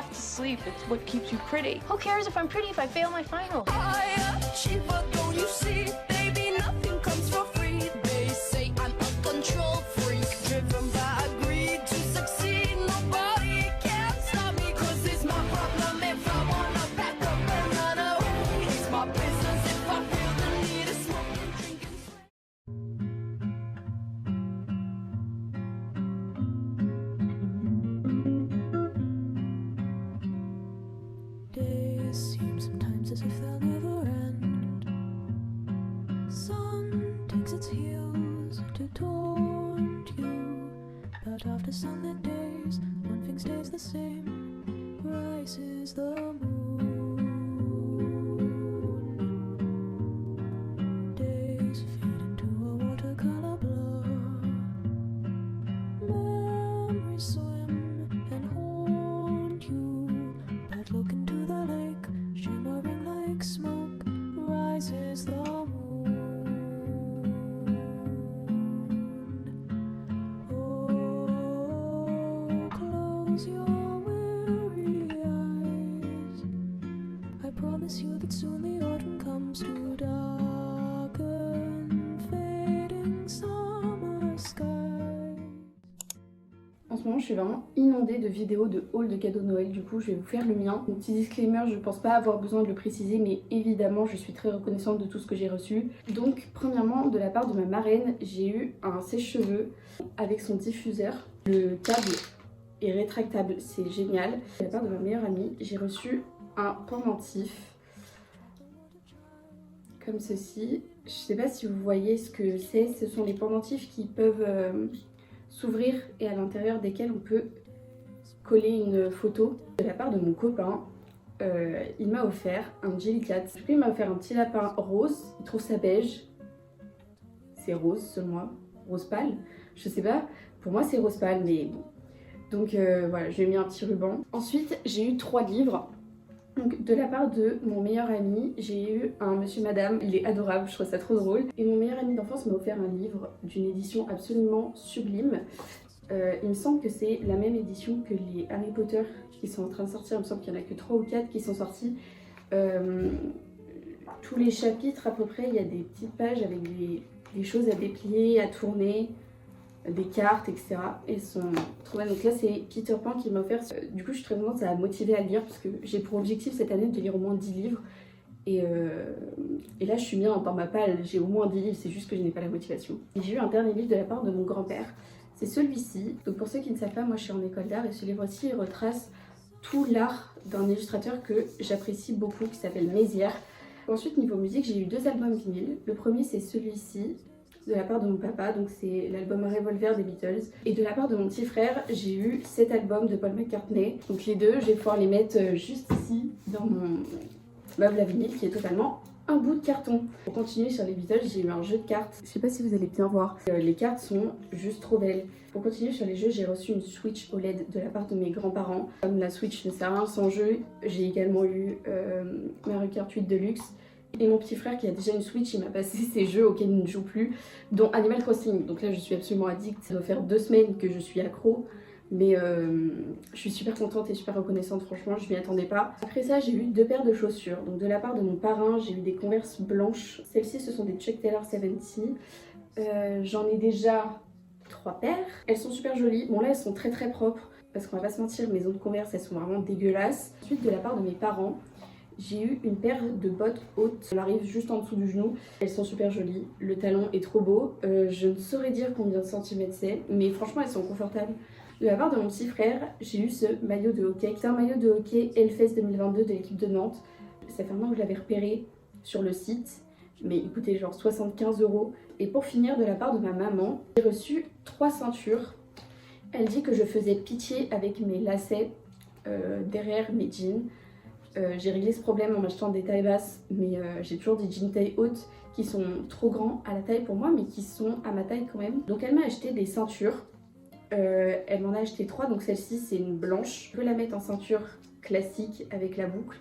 have to sleep. It's what keeps you pretty. Who cares if I'm pretty if I fail my final? Cheaper, don't you see? Baby, nothing comes for free. They say I'm a control freak, driven by greed to succeed. Nobody can stop me, 'cause it's my problem if I wanna pack up and run away. It's my business if I feel the need to smoke and drink and sweat. Days seem sometimes as if they'll never end. Sun takes its heels to taunt you, but after sunlit days, one thing stays the same. Rises the moon. Days fade into a watercolor blur. Memories swim and haunt you, but look into the lake, shimmering like smoke. Rises the moon. Oh, close your weary eyes. I promise you that soon the autumn comes to darken fading summer skies. En ce moment, je suis vraiment inondée de vidéos de haul de cadeaux de Noël, du coup je vais vous faire le mien. Un petit disclaimer, je pense pas avoir besoin de le préciser, mais évidemment je suis très reconnaissante de tout ce que j'ai reçu. Donc premièrement, de la part de ma marraine, j'ai eu un sèche-cheveux avec son diffuseur. Le câble est rétractable, c'est génial. De la part de ma meilleure amie, j'ai reçu un pendentif comme ceci. Je sais pas si vous voyez ce que c'est, ce sont les pendentifs qui peuvent s'ouvrir et à l'intérieur desquels on peut coller une photo. De la part de mon copain, il m'a offert un Jelly Cat. Du coup il m'a offert un petit lapin rose, il trouve ça beige. C'est rose selon moi, rose pâle, je sais pas, pour moi c'est rose pâle mais bon. Donc voilà, je lui ai mis un petit ruban. Ensuite j'ai eu 3 livres. Donc de la part de mon meilleur ami, j'ai eu un Monsieur Madame, il est adorable, je trouve ça trop drôle. Et mon meilleur ami d'enfance m'a offert un livre d'une édition absolument sublime. Il me semble que c'est la même édition que les Harry Potter qui sont en train de sortir, il me semble qu'il n'y en a que 3 ou 4 qui sont sortis. Tous les chapitres à peu près, il y a des petites pages avec des choses à déplier, à tourner, des cartes, etc. Et sont trop belles. Donc là c'est Peter Pan qui m'a offert. Du coup je suis très contente, ça m'a motivée à le lire parce que j'ai pour objectif cette année de lire au moins 10 livres. Et là je suis bien dans ma palle, j'ai au moins 10 livres, c'est juste que je n'ai pas la motivation. Et j'ai eu un dernier livre de la part de mon grand-père, c'est celui-ci. Donc pour ceux qui ne savent pas, moi je suis en école d'art et ce livre-ci il retrace tout l'art d'un illustrateur que j'apprécie beaucoup qui s'appelle Mézières. Ensuite niveau musique, j'ai eu 2 albums vinyles. Le premier c'est celui-ci, de la part de mon papa, donc c'est l'album Revolver des Beatles. Et de la part de mon petit frère, j'ai eu cet album de Paul McCartney. Donc les deux, je vais pouvoir les mettre juste ici, dans mon meuble à vinyle qui est totalement un bout de carton. Pour continuer sur les Beatles, j'ai eu un jeu de cartes. Je sais pas si vous allez bien voir. Les cartes sont juste trop belles. Pour continuer sur les jeux, j'ai reçu une Switch OLED de la part de mes grands-parents. Comme la Switch ne sert à rien sans jeu, j'ai également eu Mario Kart 8 Deluxe. Et mon petit frère qui a déjà une Switch, il m'a passé ses jeux auxquels il ne joue plus, dont Animal Crossing. Donc là je suis absolument addict, ça doit faire 2 semaines que je suis accro. Mais je suis super contente et super reconnaissante, franchement, je m'y attendais pas. Après ça, j'ai eu 2 paires de chaussures. Donc de la part de mon parrain, j'ai eu des Converse blanches. Celles-ci, ce sont des Chuck Taylor 70. J'en ai déjà 3 paires. Elles sont super jolies. Bon là, elles sont très très propres. Parce qu'on va pas se mentir, mes autres Converse, elles sont vraiment dégueulasses. Ensuite, de la part de mes parents, j'ai eu une paire de bottes hautes. Elles arrivent juste en dessous du genou. Elles sont super jolies. Le talon est trop beau. Je ne saurais dire combien de centimètres c'est, mais franchement, elles sont confortables. De la part de mon petit frère, j'ai eu ce maillot de hockey. C'est un maillot de hockey Hellfest 2022 de l'équipe de Nantes. Ça fait un an que je l'avais repéré sur le site, mais il coûtait genre 75 €. Et pour finir, de la part de ma maman, j'ai reçu 3 ceintures. Elle dit que je faisais pitié avec mes lacets derrière mes jeans. J'ai réglé ce problème en m'achetant des tailles basses, mais j'ai toujours des jeans taille haute qui sont trop grands à la taille pour moi, mais qui sont à ma taille quand même. Donc elle m'a acheté des ceintures. Elle m'en a acheté 3, donc celle-ci c'est une blanche. Je peux la mettre en ceinture classique avec la boucle.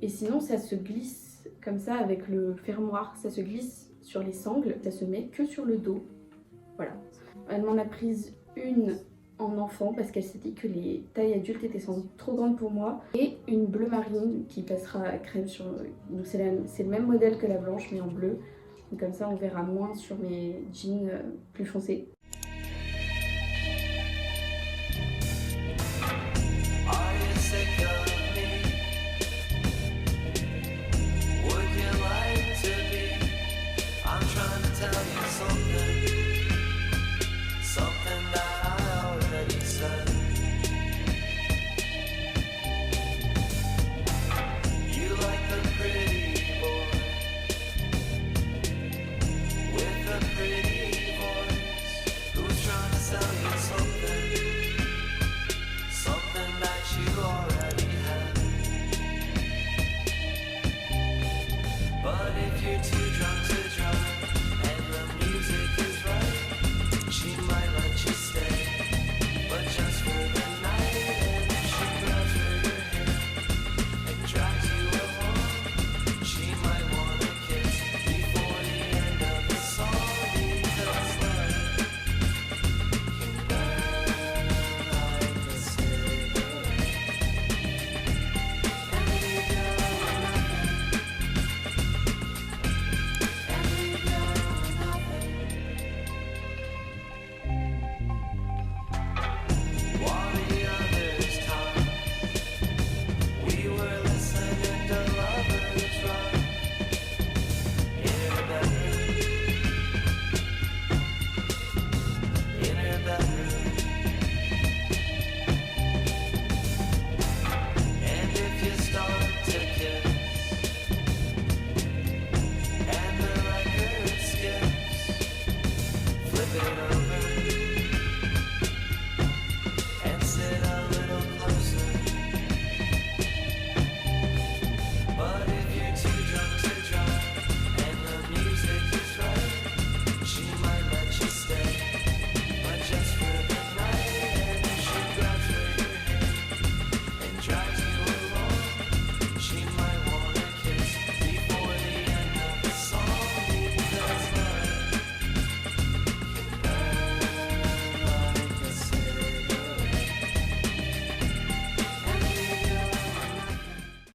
Et sinon ça se glisse comme ça avec le fermoir, ça se glisse sur les sangles, ça se met que sur le dos. Voilà. Elle m'en a prise une en enfant parce qu'elle s'est dit que les tailles adultes étaient sans doute trop grandes pour moi. Et une bleu marine qui passera à crème sur... Donc c'est le même modèle que la blanche mais en bleu. Donc comme ça on verra moins sur mes jeans plus foncés.